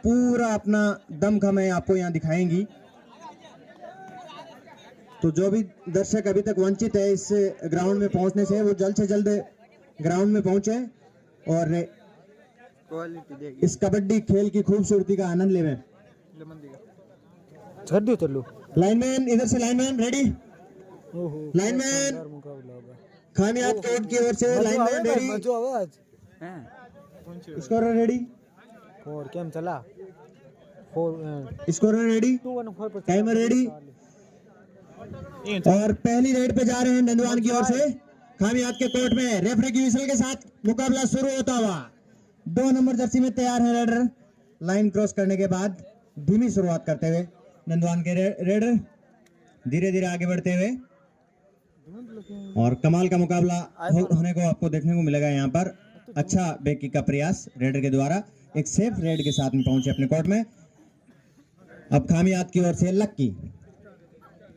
पूरा अपना दमखम है आपको यहाँ दिखाएंगी। तो जो भी दर्शक अभी तक वंचित है इस ग्राउंड में पहुंचने से, वो जल्द से जल्द ग्राउंड में पहुंचे और इस कबड्डी खेल की खूबसूरती का आनंद लेवें। लाइनमैन इधर से, लाइनमैन रेडी, लाइनमैन खामियात कोर्ट की ओर से lineman ready, scorer ready, scorer ready, timer ready. और पहली रेड पे जा रहे हैं नंदवान की ओर से खामियात के कोर्ट में। रेफरी की विसल के साथ मुकाबला शुरू होता हुआ 2 नंबर जर्सी में तैयार है रेडर। लाइन क्रॉस करने के बाद धीमी शुरुआत करते हुए नंदवान के रेडर धीरे धीरे आगे बढ़ते हुए, और कमाल का मुकाबला होने को आपको देखने को मिलेगा यहाँ पर। अच्छा बेकी का प्रयास रेडर के द्वारा, एक सेफ रेड के साथ में पहुंचे अपने कोर्ट में। अब खामियात की ओर से लक्की।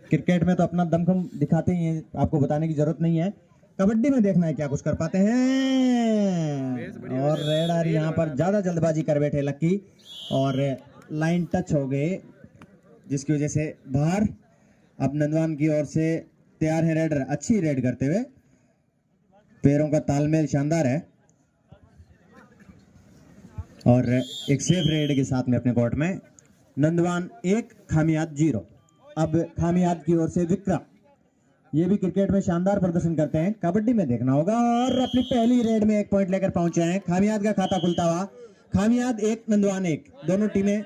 क्रिकेट में तो अपना दमखम दिखाते ही हैं, आपको बताने की जरूरत नहीं है। कबड्डी में देखना है क्या कुछ कर पाते हैं। और रेडर यहाँ पर ज्यादा जल्दबाजी कर बैठे लक्की, और लाइन टच हो गए जिसकी वजह से बाहर। अब नंदवान की ओर से तैयार है रेडर, अच्छी रेड करते हुए, पैरों का तालमेल शानदार है, और एक सेफ रेड के साथ में अपने कोर्ट में। नंदवान 1 खामियात 0। अब खामियात की ओर से विक्रम, ये भी क्रिकेट में शानदार प्रदर्शन करते हैं, कबड्डी में देखना होगा। और अपनी पहली रेड में 1 पॉइंट लेकर पहुंचे हैं। खामियात का खाता खुलता हुआ, खामियात 1 नंदवान 1, दोनों टीमें।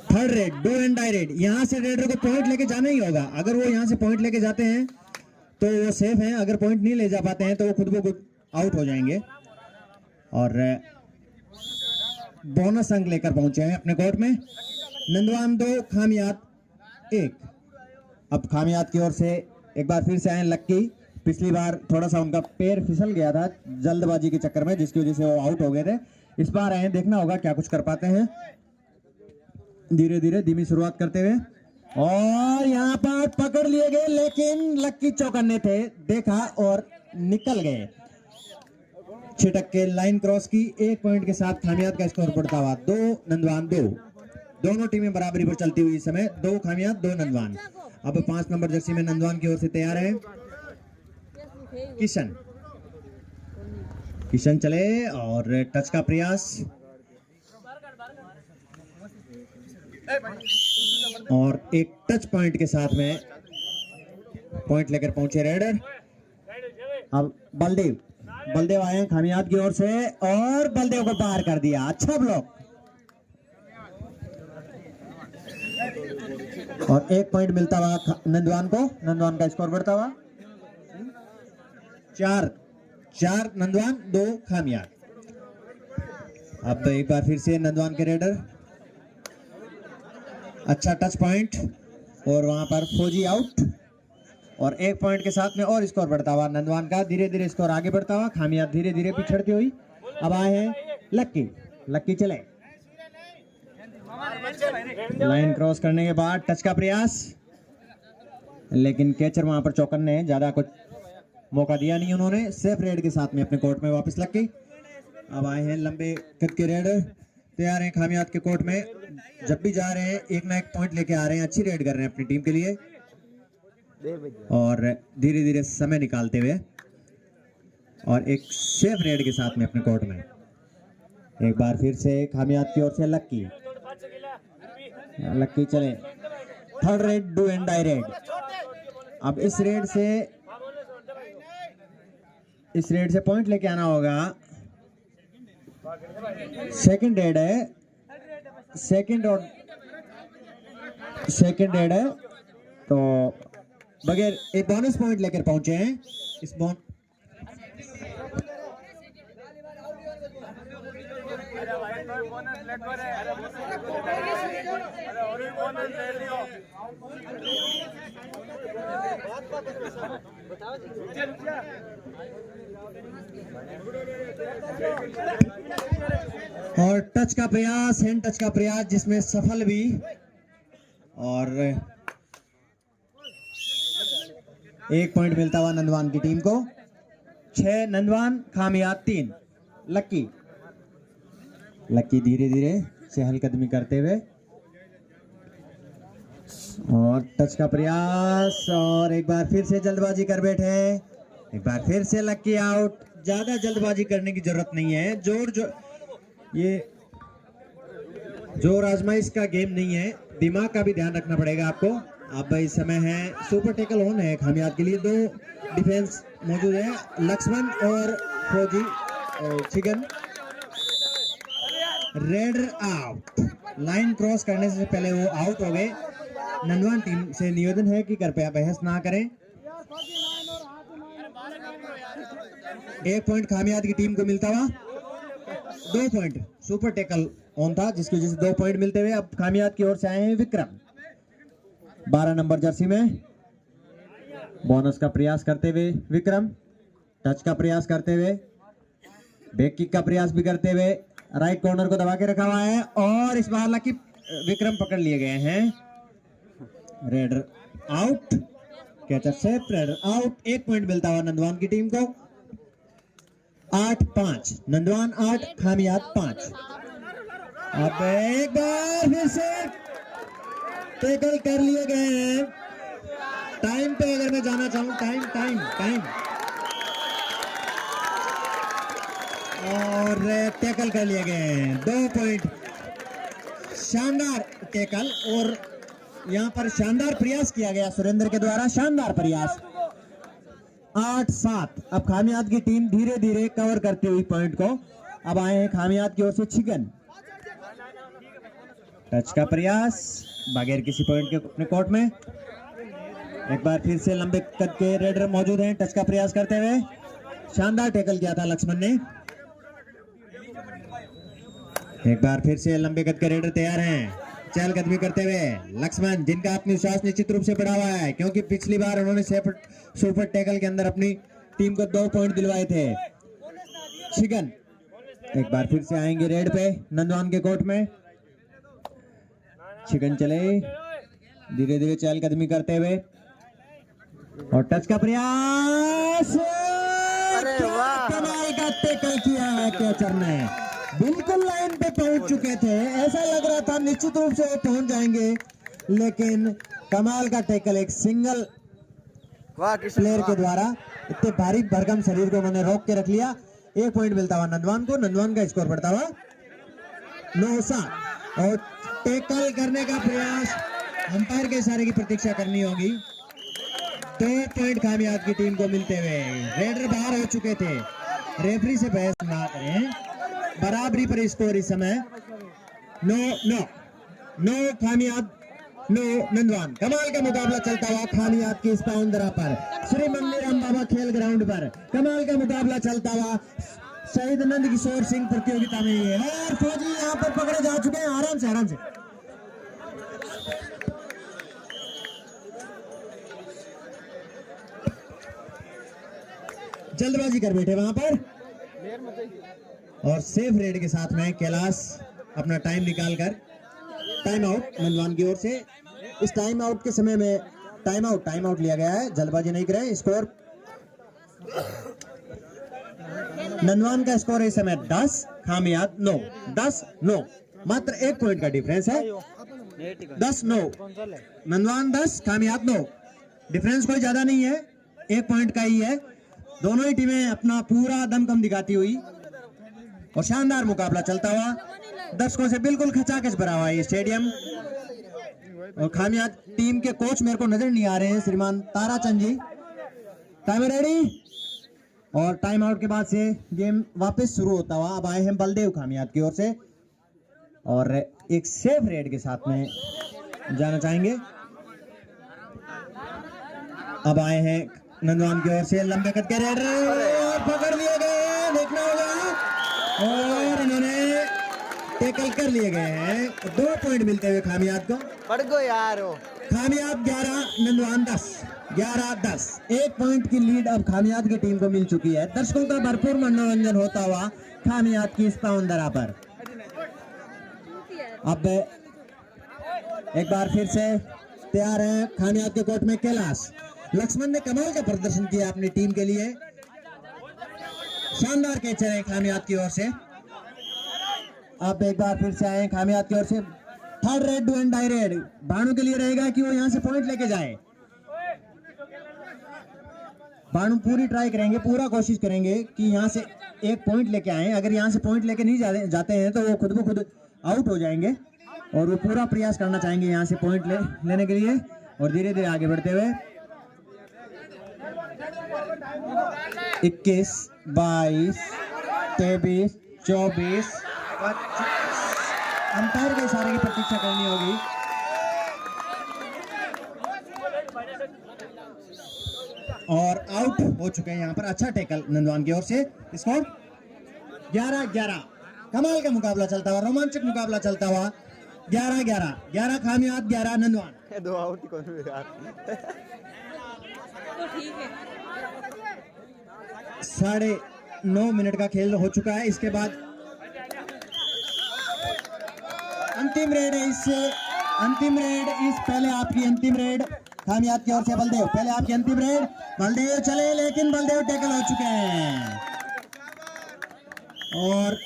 Third raid, do and die raid. यहां से रेडर को पॉइंट लेके जाना ही होगा। अगर वो यहां से पॉइंट लेके जाते हैं तो वो सेफ हैं, अगर पॉइंट नहीं ले जा पाते हैं तो वो खुद ब खुद आउट हो जाएंगे। और बोनस अंक लेकर पहुंचे हैं अपने कोर्ट में। नंदवान 2 खामियात 1। अब खामियात की ओर से एक बार फिर से आए लक्की। पिछली बार थोड़ा सा उनका पैर फिसल गया था जल्दबाजी के चक्कर में, जिसकी वजह से वो आउट हो गए थे। इस बार आए, देखना होगा क्या कुछ कर पाते हैं। धीरे धीरे धीमी शुरुआत करते हुए, और यहाँ पर पकड़ लिए गए, लेकिन लक्की चौकन्ने थे, देखा और निकल गए। छिटक के लाइन क्रॉस की। 1 पॉइंट के साथ खामियात का स्कोर बढ़ता हुआ 2 नंदवान 2। दोनों टीमें बराबरी पर चलती हुई इस समय, 2 खामियात 2 नंदवान। अब 5 नंबर जर्सी में नंदवान की ओर से तैयार है किशन। किशन चले और टच का प्रयास, और एक टच पॉइंट के साथ में पॉइंट लेकर पहुंचे रेडर। अब बलदेव आए हैं खामियात की ओर से, और बलदेव को बाहर कर दिया। अच्छा ब्लॉक, और 1 पॉइंट मिलता हुआ नंदवान को। नंदवान का स्कोर बढ़ता हुआ 4 नंदवान 2 खामियात। अब एक बार फिर से नंदवान के रेडर, अच्छा टच पॉइंट, और वहां पर फौजी आउट, और 1 पॉइंट के साथ में और स्कोर बढ़ता हुआ नंदवान का। धीरे धीरे स्कोर आगे बढ़ता हुआ, खामियात धीरे धीरे पिछड़ती हुई। अब आए हैं लक्की चले। लाइन क्रॉस करने के बाद टच का प्रयास, लेकिन कैचर वहां पर चौकन्ने, ज्यादा कुछ मौका दिया नहीं उन्होंने। सेफ रेड के साथ में अपने कोर्ट में वापस लक्की। अब आए हैं लंबे कद के रेडर, तैयार हैं खामियात के कोर्ट में। जब भी जा रहे हैं एक ना एक पॉइंट लेके आ रहे हैं, अच्छी रेड कर रहे हैं अपनी टीम के लिए, और धीरे धीरे समय निकालते हुए, और एक सेफ रेड के साथ में अपने कोर्ट में। एक बार फिर से खामियात की ओर से लक्की चले। Third raid, do and die raid. अब इस रेड से पॉइंट लेके आना होगा। सेकंड रेड है, सेकंड रेड है, तो बगैर एक बोनस पॉइंट लेकर पहुंचे हैं। इस और टच का प्रयास, हैंड टच का प्रयास, जिसमें सफल भी, और 1 पॉइंट मिलता हुआ नंदवान की टीम को। 6 नंदवान खामियात 3 लक्की। लक्की धीरे धीरे चहलकदमी करते हुए और टच का प्रयास और एक बार फिर से जल्दबाजी कर बैठे। एक बार फिर से लक्की आउट। ज्यादा जल्दबाजी करने की जरूरत नहीं है। ये जोर आजमाइश का गेम नहीं है, दिमाग का भी ध्यान रखना पड़ेगा आपको। अब इस समय है सुपर टैकल ऑन है खामियात के लिए। 2 डिफेंस मौजूद है, लक्ष्मण और फौजी chicken. Raider out. Line cross करने से पहले वो आउट हो गए। नंदवान टीम से निवेदन है कि कृपया बहस ना करें। 1 पॉइंट खामियात की टीम को मिलता हुआ। 2 पॉइंट सुपर टैकल ऑन था जिसकी वजह से 2 पॉइंट मिलते हुए अब खामियात की ओर से आए हैं विक्रम। 12 नंबर जर्सी में बोनस का प्रयास करते हुए विक्रम। टच का प्रयास करते हुए, बैक किक का प्रयास भी करते हुए राइट कॉर्नर को दबा के रखा हुआ है और इस बार लकी विक्रम पकड़ लिए गए हैं। Raider out. Catcher safe, raider out. 1 point मिलता हुआ नंदवान की टीम को। 8-5 नंदवान 8 खामियात 5। अब एक बार फिर से टैकल कर लिए गए हैं। टाइम पे अगर मैं जाना चाहूं, टाइम और टैकल कर लिए गए हैं। 2 पॉइंट। शानदार टैकल और यहां पर शानदार प्रयास किया गया सुरेंद्र के द्वारा, शानदार प्रयास। 8-7 अब खामियात की टीम धीरे धीरे कवर करती हुई पॉइंट को। अब आए हैं खामियात की ओर से चिकन। टच का प्रयास बगैर किसी पॉइंट के अपने कोर्ट में। एक बार फिर से लंबे कद के रेडर मौजूद हैं। टच का प्रयास करते हुए शानदार टैकल किया था लक्ष्मण ने। एक बार फिर से लंबे कद के रेडर तैयार हैं चहलकदमी करते हुए लक्ष्मण, जिनका आत्मविश्वास निश्चित रूप से बढ़ा हुआ है क्योंकि पिछली बार उन्होंने सुपर टैकल के अंदर अपनी टीम को 2 पॉइंट दिलवाए थे। चिकन एक बार फिर से आएंगे रेड पे नंदवान के कोर्ट में। चिकन चले धीरे धीरे चहलकदमी करते हुए और टच का प्रयास। कमाल का टैकल किया है कैचर ने। बिल्कुल लाइन पे पहुंच चुके थे, ऐसा लग रहा था निश्चित रूप से वो पहुंच जाएंगे, लेकिन कमाल का टैकल एक सिंगल प्लेयर के द्वारा इतने भारी भरकम शरीर को उन्होंने रोक के रख लिया। 1 पॉइंट मिलता हुआ नंदवान को। नंदवान का स्कोर बढ़ता हुआ 9-7 और टैकल करने का प्रयास, अंपायर के इशारे की प्रतीक्षा करनी होगी। 2 पॉइंट खामियात की टीम को मिलते हुए। रेडर बाहर हो चुके थे, रेफरी से बहस ना करें। बराबरी पर स्कोर इस समय 9 खामियात 9 नंदवान। कमाल का मुकाबला चलता हुआ खामियात की इस पाउंडरा पर श्री मंदिर राम बाबा खेल ग्राउंड पर कमाल का मुकाबला चलता हुआ शहीद नंद किशोर सिंह प्रतियोगिता में है और फौजी यहाँ पर पकड़े जा चुके हैं। आराम से जल्दबाजी कर बैठे वहां पर और सेफ रेड के साथ में कैलाश अपना टाइम निकालकर टाइम आउट नंदवान की ओर से। इस टाइम आउट के समय में टाइम आउट लिया गया है, जल्दबाजी नहीं करें। स्कोर नंदवान का स्कोर है इस समय 10 खामियात 9। 10-9 मात्र 1 पॉइंट का डिफरेंस है। 10-9 नंदवान 10 खामियात 9। डिफरेंस कोई ज्यादा नहीं है, 1 पॉइंट का ही है। दोनों ही टीमें अपना पूरा दमखम दिखाती हुई और शानदार मुकाबला चलता हुआ। दर्शकों से बिल्कुल खचाखच भरा हुआ है स्टेडियम और खामियात टीम के कोच मेरे को नजर नहीं आ रहे हैं, श्रीमान ताराचंद जी। टाइम रेडी और टाइम आउट के बाद से गेम वापस शुरू होता हुआ अब आए हैं बलदेव खामियात की ओर से और एक सेफ रेड के साथ में जाना चाहेंगे। अब आए हैं नंदवान की ओर से लंबे कद के रेडर पकड़ लिए गए, देखना होगा और इन्होंने टैकल कर लिए गए हैं। 2 पॉइंट मिलते हुए खामियात को। पड़ गो यार खामियात 11 नंदवान 10। 11-10 1 पॉइंट की लीड अब खामियात की टीम को मिल चुकी है। दर्शकों का भरपूर मनोरंजन होता हुआ खामियात की इस पाउंडरा पर। अब एक बार फिर से तैयार है खामियात के कोर्ट में कैलाश। लक्ष्मण ने कमाल का प्रदर्शन किया अपनी टीम के लिए, शानदार कैचर है खामियात की ओर से। आप एक बार फिर से आए खामियात की ओर से। Third raid do and die raid बाणु के लिए रहेगा कि वो यहाँ से पॉइंट लेके जाए। बाणु पूरी ट्राई करेंगे, पूरा कोशिश करेंगे कि यहाँ से एक पॉइंट लेके आए। अगर यहाँ से पॉइंट लेके नहीं जाते हैं तो वो खुद को खुद आउट हो जाएंगे और वो पूरा प्रयास करना चाहेंगे यहाँ से पॉइंट लेने के लिए और धीरे धीरे आगे बढ़ते हुए। 21, 22, 23, 24, 25 अंपायर के इशारे की प्रतीक्षा करनी होगी। और आउट हो चुके हैं यहाँ पर। अच्छा टैकल नंदवान की ओर से। स्कोर 11-11। कमाल का मुकाबला चलता हुआ, रोमांचक मुकाबला चलता हुआ। 11-11, 11 खामियात, 11 नंदवान। 2 आउट ही कौन यार। 9.5 मिनट का खेल हो चुका है। इसके बाद अंतिम रेड है। अंतिम रेड पहले आपकी अंतिम रेड खामियात की ओर से बलदेव। पहले आपकी अंतिम रेड, बलदेव चले लेकिन बलदेव टैकल हो चुके हैं। और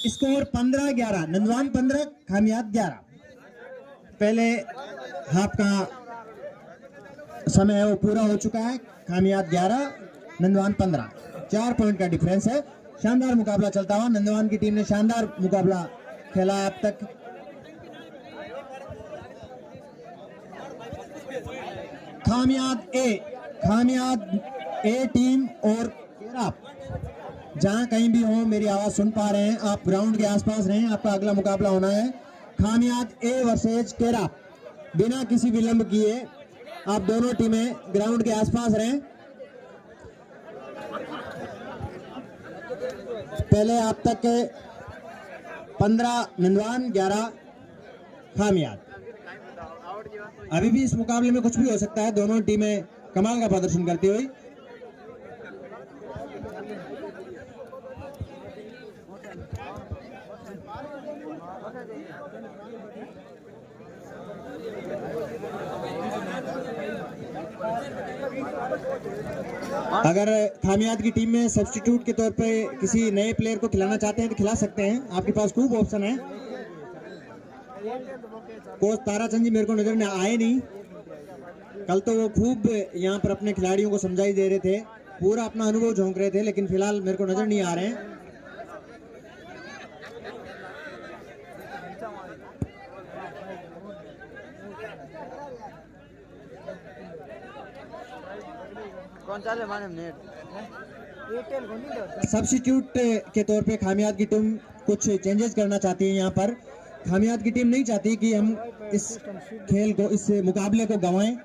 स्कोर 15-11, नंदवान 15 खामियात 11। पहले हाफ का समय है वो पूरा हो चुका है। खामियात 11, नंदवान 15, 4 पॉइंट का डिफरेंस है। शानदार मुकाबला चलता हुआ, नंदवान की टीम ने शानदार मुकाबला खेला अब तक। खामियात ए टीम और केराप, जहां कहीं भी हो मेरी आवाज सुन पा रहे हैं, आप ग्राउंड के आसपास रहें। आपका अगला मुकाबला होना है खामियात ए वर्सेज केराप। बिना किसी विलंब किए आप दोनों टीमें ग्राउंड के आसपास रहें। पहले आप तक 15 नंदवान, 11 खामियात। अभी भी इस मुकाबले में कुछ भी हो सकता है, दोनों टीमें कमाल का प्रदर्शन करती हुई। अगर खामियात की टीम में सब्स्टिट्यूट के तौर पे किसी नए प्लेयर को खिलाना चाहते हैं तो खिला सकते हैं, आपके पास खूब ऑप्शन है। कोच ताराचंद जी मेरे को नजर में आए नहीं, कल तो वो खूब यहाँ पर अपने खिलाड़ियों को समझाई दे रहे थे, पूरा अपना अनुभव झोंक रहे थे, लेकिन फिलहाल मेरे को नजर नहीं आ रहे हैं। सब्स्टिट्यूट के तौर पे खामियात की टीम कुछ चेंजेस करना चाहती है। यहाँ पर खामियात की टीम नहीं चाहती कि हम इस खेल को, इस मुकाबले को गंवाएं।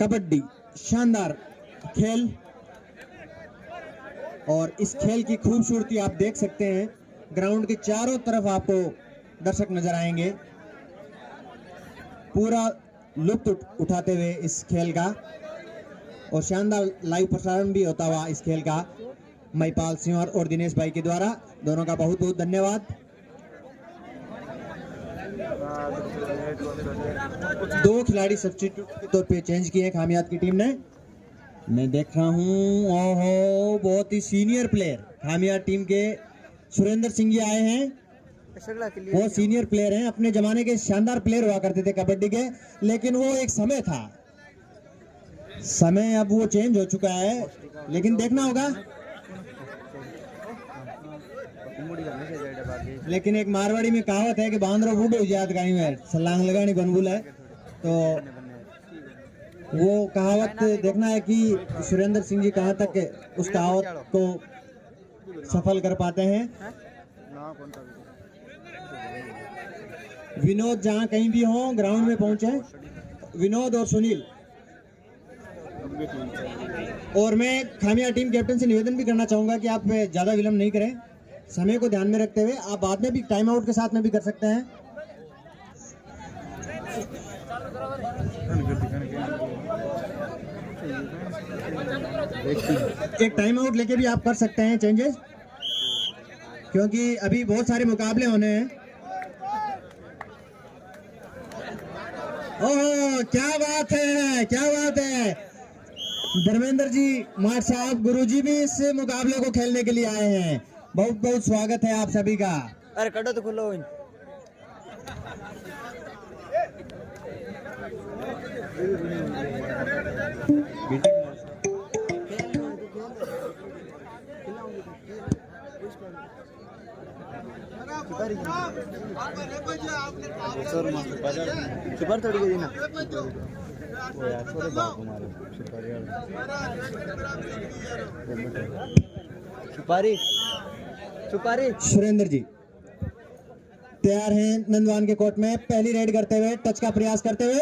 कबड्डी शानदार खेल, और इस खेल की खूबसूरती आप देख सकते हैं। ग्राउंड के चारों तरफ आपको दर्शक नजर आएंगे, पूरा लुत्फ उठाते हुए इस खेल का, और शानदार लाइव प्रसारण भी होता हुआ इस खेल का महिपाल सिंह और दिनेश भाई के द्वारा। दोनों का बहुत बहुत धन्यवाद। 2 खिलाड़ी सब्स्टिट्यूट के तौर पे चेंज किए खामियात की टीम ने। मैं देख रहा हूँ, ओहो बहुत ही सीनियर प्लेयर खामियात टीम के सुरेंद्र सिंह जी आए हैं। वो सीनियर प्लेयर हैं, अपने जमाने के शानदार प्लेयर हुआ करते थे कबड्डी के, लेकिन वो एक समय था, समय अब वो चेंज हो चुका है, लेकिन देखना होगा। लेकिन एक मारवाड़ी में कहावत है कि बांद्रो बूढ़ो याद गाई में सलांग लगानी बनबुल है, तो वो कहावत देखना है कि सुरेंद्र सिंह जी कहां तक उस कहावत को सफल कर पाते हैं। विनोद जहां कहीं भी हो ग्राउंड में पहुंचे, विनोद और सुनील। और मैं खामिया टीम कैप्टन से निवेदन भी करना चाहूंगा कि आप ज्यादा विलंब नहीं करें, समय को ध्यान में रखते हुए। आप बाद में भी टाइम आउट के साथ में भी कर सकते हैं। एक टाइम आउट लेके भी आप कर सकते हैं चेंजेस, क्योंकि अभी बहुत सारे मुकाबले होने हैं। ओह क्या बात है, क्या बात है। धर्मेंद्र जी माठ साहब, गुरुजी भी इस मुकाबले को खेलने के लिए आए हैं। बहुत बहुत स्वागत है आप सभी का। अरे कटो तो खुलो। सुपर थोड़ी के देना वो यार थोड़े बाप हमारे सुपारी सुपारी। सुरेंद्र जी तैयार हैं नंदवान के कोर्ट में, पहली रेड करते हुए, टच का प्रयास करते हुए,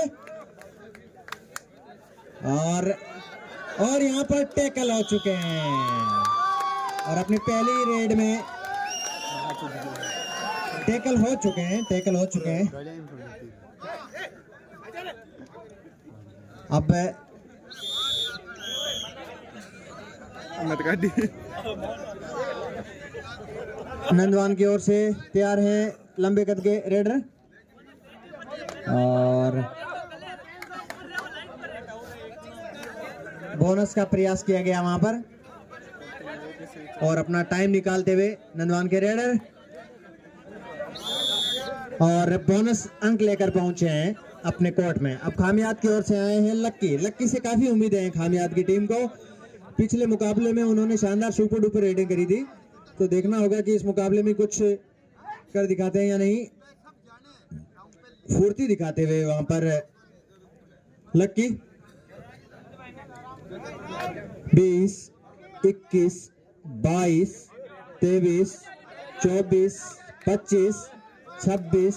और यहां पर टैकल हो चुके हैं और अपनी पहली रेड में टैकल हो चुके हैं। अब नंदवान की ओर से तैयार है लंबे कद के रेडर और बोनस का प्रयास किया गया वहां पर और अपना टाइम निकालते हुए नंदवान के रेडर और बोनस अंक लेकर पहुंचे हैं अपने कोर्ट में। अब खामियात की ओर से आए हैं लक्की से काफी उम्मीदें हैं खामियात की टीम को। पिछले मुकाबले में उन्होंने शानदार सुपर डुपर रेडिंग करी थी, तो देखना होगा कि इस मुकाबले में कुछ कर दिखाते हैं या नहीं। फुर्ती दिखाते हुए वहां पर लक्की 20, 21, 22, 23, 24, 25, 26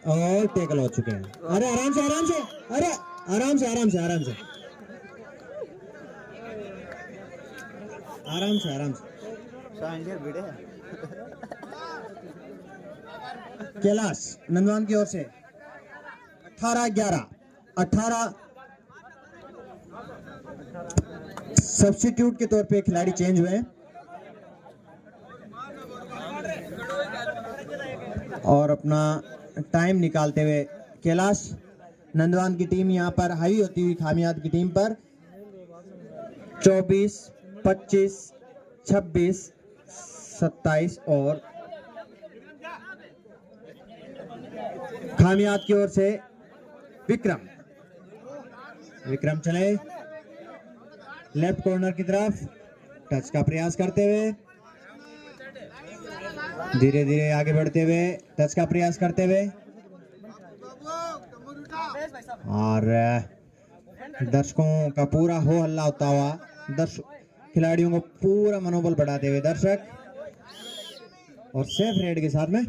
और टेकल हो चुके हैं। अरे आराम से अरे आराम से कैलाश नंदवान की ओर से 18 सब्स्टिट्यूट के तौर पे खिलाड़ी चेंज हुए और अपना टाइम निकालते हुए कैलाश नंदवान की टीम यहां पर हावी होती हुई खामियात की टीम पर 24, 25, 26, 27 और खामियात की ओर से विक्रम चले लेफ्ट कॉर्नर की तरफ, टच का प्रयास करते हुए, धीरे धीरे आगे बढ़ते हुए, टच का प्रयास करते हुए और दर्शकों का पूरा हो हल्ला होता हुआ, खिलाड़ियों को पूरा मनोबल बढ़ाते हुए दर्शक और सेफ रेड के साथ में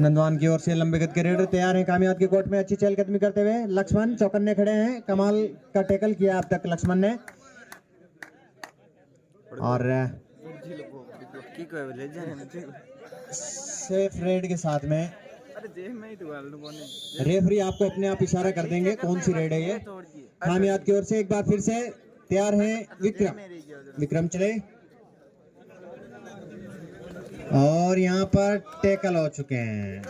नंदवान की ओर से लंबे कद के रेडर तैयार हैं कामयाब के कोर्ट में अच्छी चहलकदमी करते हुए। लक्ष्मण चौकन्ने खड़े हैं, कमाल का टैकल किया अब तक लक्ष्मण ने और सेफ रेड के साथ में रेफरी आपको अपने आप इशारा कर देंगे कौन सी रेड है ये। कामयाब की ओर से एक बार फिर से तैयार है विक्रम चले और यहाँ पर टैकल हो चुके हैं।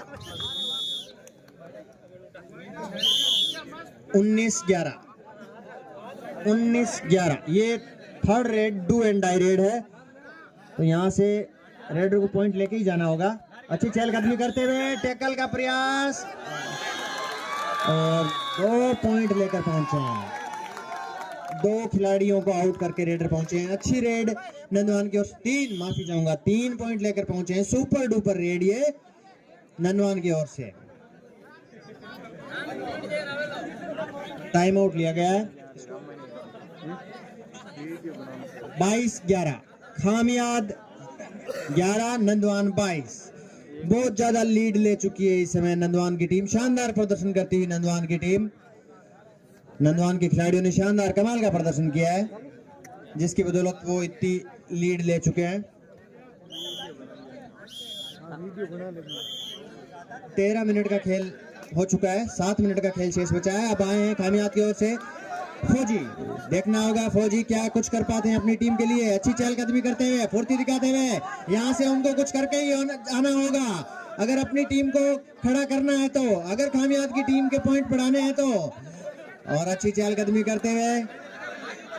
19-11 ये third raid do and die raid है, तो यहाँ से रेडर को पॉइंट लेके ही जाना होगा। अच्छी चहलकदमी करते हुए टैकल का प्रयास और 2 पॉइंट लेकर पहुंचे हैं। 2 खिलाड़ियों को आउट करके रेडर पहुंचे हैं। अच्छी रेड नंदवान की ओर 3 पॉइंट लेकर पहुंचे हैं। सुपर डुपर रेड ये नंदवान की ओर से। टाइम आउट लिया गया है। 22-11 खामियाद 11 नंदवान 22। बहुत ज्यादा लीड ले चुकी है इस समय नंदवान की टीम। शानदार प्रदर्शन करती हुई नंदवान की टीम, नंदवान के खिलाड़ियों ने शानदार कमाल का प्रदर्शन किया है, जिसकी बदौलत वो इतनी लीड ले चुके हैं। 13 मिनट का खेल हो चुका है, 7 मिनट का खेल शेष बचा है। अब आए हैं खामियात की ओर से फौजी। देखना होगा फौजी क्या कुछ कर पाते हैं अपनी टीम के लिए। अच्छी चहलकदमी करते हुए, फुर्ती दिखाते हुए, यहाँ से उनको कुछ करके ही आना होगा। अगर अपनी टीम को खड़ा करना है तो, अगर खामियाद की टीम के पॉइंट बढ़ाने हैं तो। और अच्छी चहलकदमी करते हुए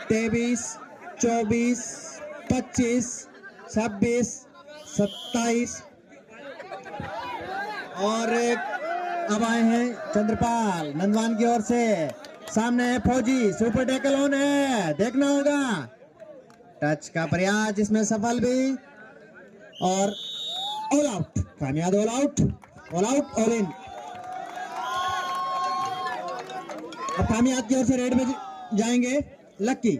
23, 24, 25, 26, 27 और अब आए हैं चंद्रपाल नंदवान की ओर से। सामने है फौजी, सुपर टैकल ऑन है, देखना होगा। टच का प्रयास जिसमें सफल भी और ऑल आउट, कामयाब all out, all out, all in. अब कामयाब की ओर से रेड में जाएंगे लक्की।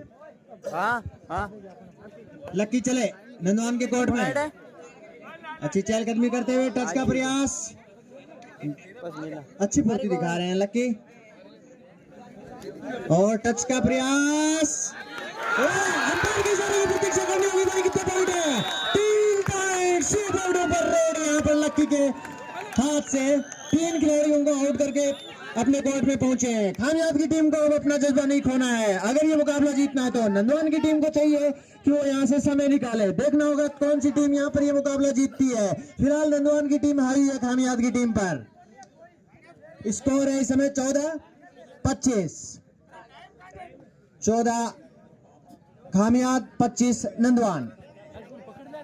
लक्की चले नंदवान के कोर्ट में, अच्छी चहलकदमी करते हुए टच का प्रयास, अच्छी फुर्ती दिखा रहे हैं लक्की और टच का प्रयास। अंपायर के इशारे की प्रतीक्षा करनी होगी भाई। कितने पॉइंट है? 3 पॉइंट। 6 पॉइंटों पर रेड यहाँ पर लक्की के हाथ से 3 खिलाड़ियों को आउट करके अपने कोर्ट में पहुंचे हैं। खामियाद की टीम को अब अपना जज्बा नहीं खोना है। अगर ये मुकाबला जीतना है तो नंदवान की टीम को चाहिए कि वो यहाँ से समय निकाले। देखना होगा कौन सी टीम यहाँ पर ये मुकाबला जीतती है। फिलहाल नंदवान की टीम हावी है खामियाद की टीम पर। स्कोर है इस समय 14-25। 14 खामियाद, 25 नंदवान।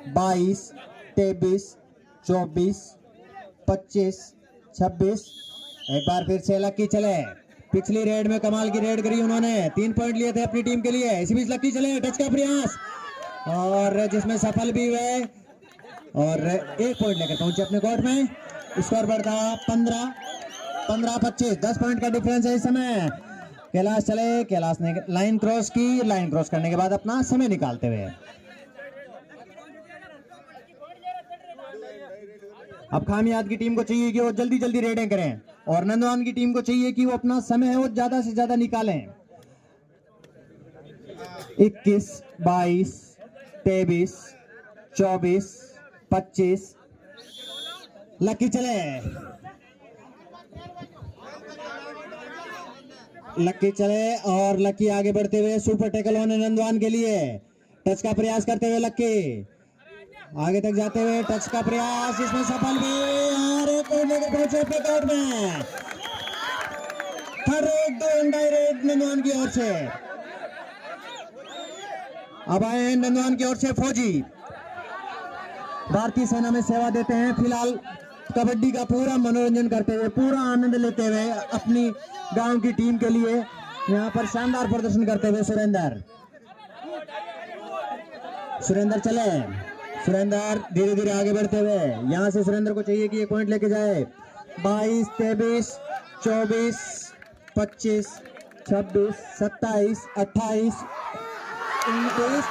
22, 23, 24, 25, 26। एक बार फिर से लक्की चले। पिछली रेड में कमाल की रेड करी उन्होंने, 3 पॉइंट लिए थे अपनी टीम के लिए। इसी बीच लक्की चले, टच का प्रयास और जिसमें सफल भी हुए और 1 पॉइंट लेकर पहुंचे अपने कोर्ट में। स्कोर बढ़ता 15-25। 10 पॉइंट का डिफरेंस है इस समय। कैलाश चले, कैलाश ने लाइन क्रॉस की, लाइन क्रॉस करने के बाद अपना समय निकालते हुए अब खामियाद की टीम को चाहिए कि वो जल्दी जल्दी रेडें करें और नंदवान की टीम को चाहिए कि वो अपना समय है वो ज्यादा से ज्यादा निकालें। 21, 22, 23, 24, 25। लक्की चले, लक्की चले और लक्की आगे बढ़ते हुए सुपर टैकल होने नंदवान के लिए। टच का प्रयास करते हुए लक्की आगे तक जाते हुए टच का प्रयास, इसमें सफल भी और एक पॉइंट लेकर पहुंचे अपने कोर्ट में। हर एक 2 अंडाई रेड नंदवान की ओर से। अब आए हैं नंदवान की ओर से फौजी, भारतीय सेना में सेवा देते हैं। फिलहाल कबड्डी का पूरा मनोरंजन करते हुए, पूरा आनंद लेते हुए अपनी गांव की टीम के लिए यहाँ पर शानदार प्रदर्शन करते हुए सुरेंद्र चले। सुरेंद्र धीरे धीरे आगे बढ़ते हुए, यहाँ से सुरेंद्र को चाहिए कि ये पॉइंट लेके जाए। 22, 23, 24, 25, 26, 27, 28, 29।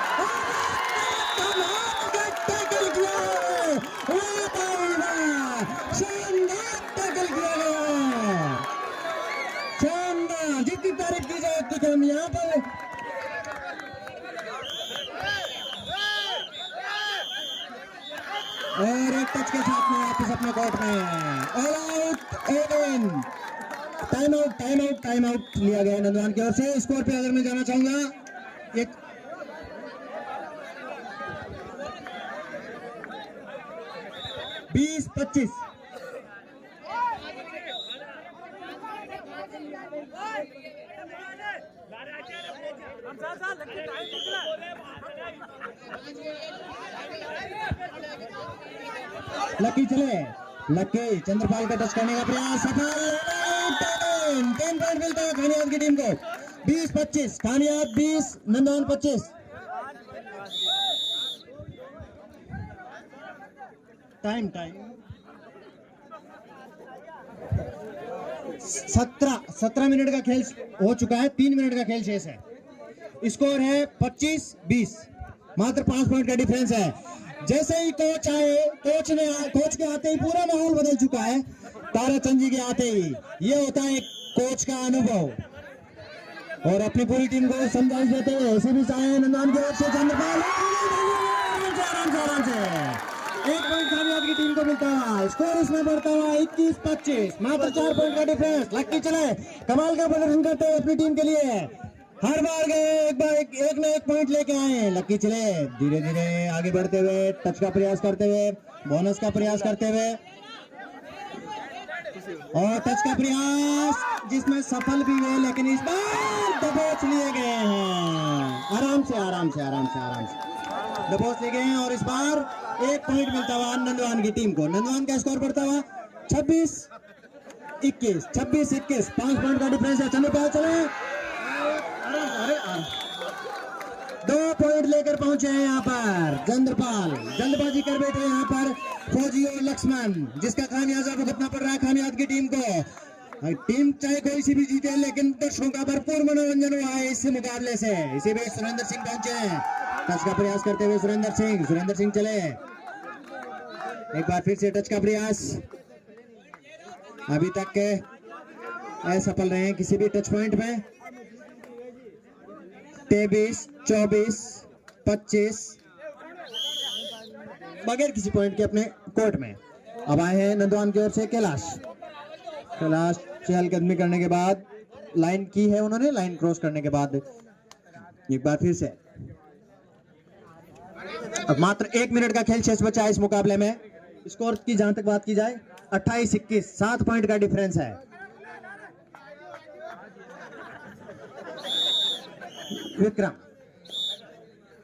जितनी तारीफ की जाए उतनी कम। यहाँ पर और एक टच के साथ में वापस अपने कोर्ट में। All out, all in. Time out, time out, time out लिया गया नंदवान की ओर से। स्कोर पे अगर मैं जाना चाहूंगा, एक 20-25। लक्की चले, लक्की चंद्रपाल का टच करने का प्रयास सफल। 10 पॉइंट मिलता है खानियाद की टीम को। 20-25 खानियाद, 20 नंदवान 25। टाइम 17 मिनट का खेल हो चुका है। 3 मिनट का खेल शेष है। स्कोर है 25-20, मात्र 5 पॉइंट का डिफरेंस है। जैसे ही कोच आए, कोच के आते ही पूरा माहौल बदल चुका है। ताराचंद जी के आते ही ये होता है कोच का अनुभव और अपनी पूरी टीम को समझाइश देते हुए इसी भी चाहे नंदवान की ओर से चंद्रपाल आराम से 1 पॉइंट खामियाद की टीम को मिलता है। स्कोर इसमें बढ़ता हुआ 21-25, मात्र 4 पॉइंट का डिफरेंस। लक्की चले, कमाल का प्रदर्शन करते हैं अपनी टीम के लिए। हर बार गए एक न एक पॉइंट लेके आए। लक्की चले धीरे धीरे आगे बढ़ते हुए, टच का प्रयास करते हुए, बोनस का प्रयास करते हुए और टच का प्रयास जिसमें सफल भी हुए, लेकिन इस बार दबोच लिए गए हैं। आराम से आराम से आराम से आराम से दबोच लिए गए हैं और इस बार 1 पॉइंट मिलता हुआ नंदवान की टीम को। नंदवान का स्कोर बढ़ता हुआ 26-21, 26-21, 5 पॉइंट का डिफरेंस है। चलो पास चले, अरे 2 पॉइंट लेकर पहुंचे हैं यहाँ पर चंद्रपाल। जल्दबाजी कर बैठे यहाँ पर फौजी और लक्ष्मण, जिसका खामियाजा भुगतना पड़ रहा है खामियाज की टीम को। टीम चाहे कोई सी भी जीते, लेकिन दर्शकों का भरपूर मनोरंजन हुआ है इस मुकाबले से। इसी बीच सुरेंद्र सिंह पहुंचे हैं, टच का प्रयास करते हुए सुरेंद्र सिंह चले, एक बार फिर से टच का प्रयास। अभी तक के असफल रहे हैं किसी भी टच पॉइंट में। 23, 24, 25 बगैर किसी पॉइंट के अपने कोर्ट में। अब आए हैं नंदवान की ओर से कैलाश चहलकदमी करने के बाद लाइन की है उन्होंने, लाइन क्रॉस करने के बाद एक बार फिर से। अब मात्र 1 मिनट का खेल शेष बचा है इस मुकाबले में। स्कोर की जहां तक बात की जाए 28-21, 7 पॉइंट का डिफरेंस है। विक्रम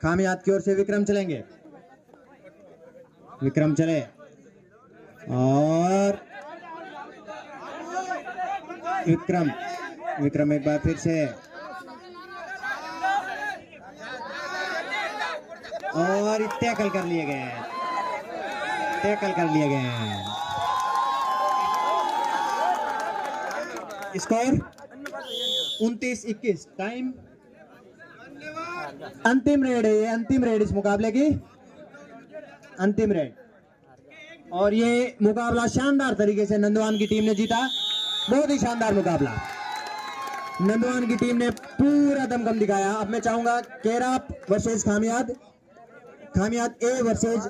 खामियात की ओर से विक्रम चलेंगे, विक्रम चले और विक्रम एक बार फिर से और टैकल कर लिए गए हैं, स्कोर 29-21। टाइम अंतिम रेड है, ये अंतिम रेड इस मुकाबले की, अंतिम रेड। और ये मुकाबला शानदार तरीके से नंदवान की टीम ने जीता, बहुत ही शानदार मुकाबला। नंदवान की टीम ने पूरा दमखम दिखाया। अब मैं चाहूंगा केराप वर्सेस खामियाद ए वर्सेस